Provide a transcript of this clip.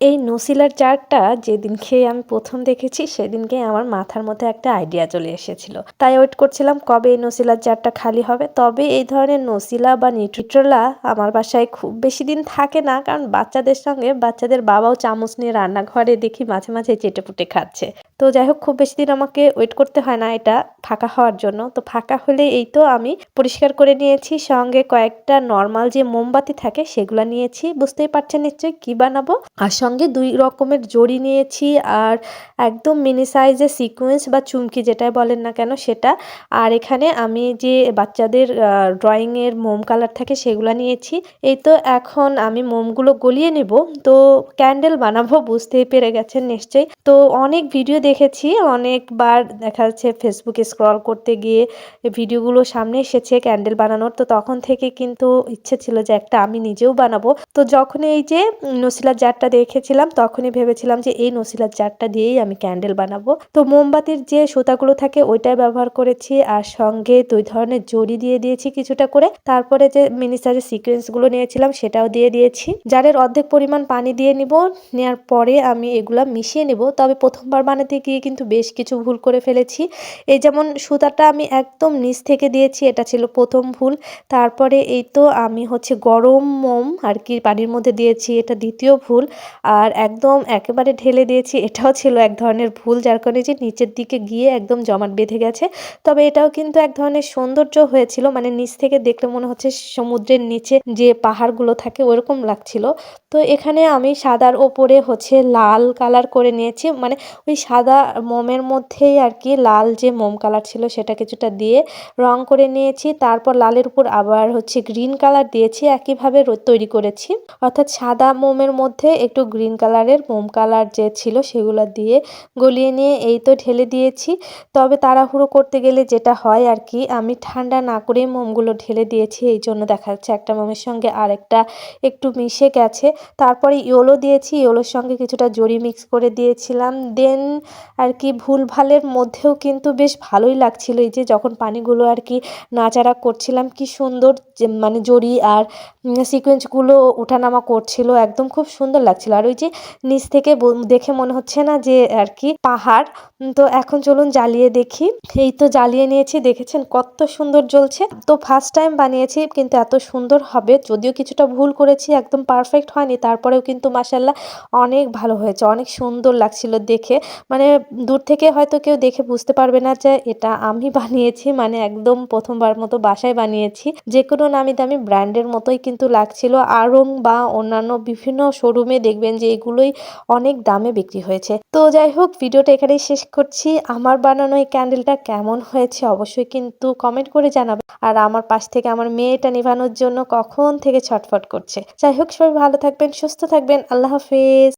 এই নসিলার চার্টটা যেদিনকে আমি ১ম দেখেছি সেদিনকেই আমার মাথার মধ্যে একটা আইডিয়া চলে এসেছিল। তাই ওয়েট করছিলাম কবে এই নসিলার চার্টটা খালি হবে। তবে এই ধরনের নসিলা বা নিউট্রিট্রোলা আমার বাসায় খুব বেশি দিন থাকে না। কারণ বাচ্চাদের সঙ্গে বাচ্চাদের বাবাও চামচ নিয়ে রান্নাঘরে দেখি মাঝে, মাঝে চেটেপুটে খাচ্ছে। তো যাই হোক খুব বেশি দিন আমাকে ওয়েট করতে হয় না এটা ফাঁকা হওয়ার জন্য। তো ফাঁকা হলে এই তো আমি পরিষ্কার করে নিয়েছি। সঙ্গে কয়েকটা নরমাল যে মোমবাতি থাকে সেগুলা নিয়েছি। বুঝতেই পারছেন নিশ্চয়ই কি বানাবো। আর সঙ্গে ২ রকমের জড়ি নিয়েছি আর একদম মিনি সাইজের সিকোয়েন্স বা চুমকি যেটাই বলেন না কেন সেটা। আর এখানে আমি যে বাচ্চাদের ড্রয়িংয়ের মোম কালার থাকে সেগুলা নিয়েছি। এই তো এখন আমি মোমগুলো গলিয়ে নেব। তো ক্যান্ডেল বানাবো বুঝতেই পেরে গেছেন নিশ্চয়ই। তো অনেক ভিডিও দেখেছি, অনেকবার দেখা যাচ্ছে ফেসবুকে স্ক্রল করতে গিয়ে ভিডিওগুলো সামনে এসেছে ক্যান্ডেল বানানোর। তো তখন থেকে কিন্তু ইচ্ছে ছিল যে একটা আমি নিজেও বানাবো। তো যখন এই যে নসিলার জারটা দেখেছিলাম তখনই ভেবেছিলাম যে এই নসিলার জারটা দিয়েই আমি ক্যান্ডেল বানাবো। তো মোমবাতির যে সুতাগুলো থাকে ওইটাই ব্যবহার করেছি আর সঙ্গে ২ ধরনের জড়ি দিয়ে দিয়েছি কিছুটা করে। তারপরে যে মিনি সাইজের সিকোয়েন্সগুলো নিয়েছিলাম সেটাও দিয়ে দিয়েছি। জারের অর্ধেক পরিমাণ পানি দিয়ে নিব। নেয়ার পরে আমি এগুলা মিশিয়ে নিব। তবে ১ম বার বানাতে গিয়ে কিন্তু বেশ কিছু ভুল করে ফেলেছি। এই যেমন সুতাটা আমি একদম নিচ থেকে দিয়েছি, এটা ছিল ১ম ভুল। তারপরে এই তো আমি হচ্ছে গরম মোম আর কি পানির মধ্যে দিয়েছি, এটা ২য় ভুল। আর একদম একেবারে ঢেলে দিয়েছি, এটাও ছিল এক ধরনের ভুল, যার কারণে যে নিচের দিকে গিয়ে একদম জমাট বেঁধে গেছে। তবে এটাও কিন্তু এক ধরনের সৌন্দর্য হয়েছিল, মানে নিচ থেকে দেখলে মনে হচ্ছে সমুদ্রের নিচে যে পাহাড়গুলো থাকে ওরকম লাগছিল। তো এখানে আমি সাদার ওপরে হচ্ছে লাল কালার করে নিয়েছি, মানে ওই সাদা মোমের মধ্যেই আর কি লাল যে মোম কালার ছিল সেটা কিছুটা দিয়ে রং করে নিয়েছি। তারপর লালের উপর আবার হচ্ছে গ্রিন কালার দিয়েছি, একইভাবে তৈরি করেছি। অর্থাৎ সাদা মোমের মধ্যে একটু গ্রিন কালারের মোম কালার যে ছিল সেগুলো দিয়ে গলিয়ে নিয়ে এই তো ঢেলে দিয়েছি। তবে তাড়াহুড়ো করতে গেলে যেটা হয় আর কি, আমি ঠান্ডা না করেই মোমগুলো ঢেলে দিয়েছি, এই জন্য দেখা যাচ্ছে একটা মোমের সঙ্গে আরেকটা একটু মিশে গেছে। তারপরে ইয়েলো দিয়েছি, ইয়েলোর সঙ্গে কিছুটা জড়ি মিক্স করে দিয়েছিলাম। দেন আর কি ভুলভালের মধ্যেও কিন্তু বেশ ভালোই লাগছিল, এই যে যখন পানিগুলো আর কি নাড়াচাড়া করছিলাম কি সুন্দর যে মানে জড়ি আর সিকোয়েন্সগুলো ওঠানামা করছিল, একদম খুব সুন্দর লাগছিল। আর ওই যে নিচ থেকে দেখে মনে হচ্ছে না যে আর কি পাহাড়। তো এখন চলুন জ্বালিয়ে দেখি। এই তো জ্বালিয়ে নিয়েছি, দেখেছেন কত সুন্দর জ্বলছে। তো ফার্স্ট টাইম বানিয়েছি কিন্তু এত সুন্দর হবে, যদিও কিছুটা ভুল করেছি, একদম পারফেক্ট হয়নি, তারপরেও কিন্তু মাশাআল্লাহ অনেক ভালো হয়েছে, অনেক সুন্দর লাগছিল দেখে। মানে দূর থেকে হয়তো কেউ দেখে বুঝতে পারবে না যে এটা আমি বানিয়েছি, মানে একদম প্রথমবার মতো বাসায় বানিয়েছি। যে কোনো নামি দামি ব্র্যান্ডের মতোই কিন্তু লাগছিল। আড়ং বা অন্যান্য বিভিন্ন শোরুমে দেখবেন যে এগুলোই অনেক দামে বিক্রি হয়েছে। তো যাই হোক ভিডিওটা এখানেই শেষ করছি। আমার বানানো এই ক্যান্ডেলটা কেমন হয়েছে অবশ্যই কিন্তু কমেন্ট করে জানাবেন। আর আমার পাশ থেকে আমার মেয়েটা নেভানোর জন্য কখন থেকে ছটফট করছে। যাই হোক সবাই ভালো থাকবেন, সুস্থ থাকবেন। আল্লাহ হাফেজ।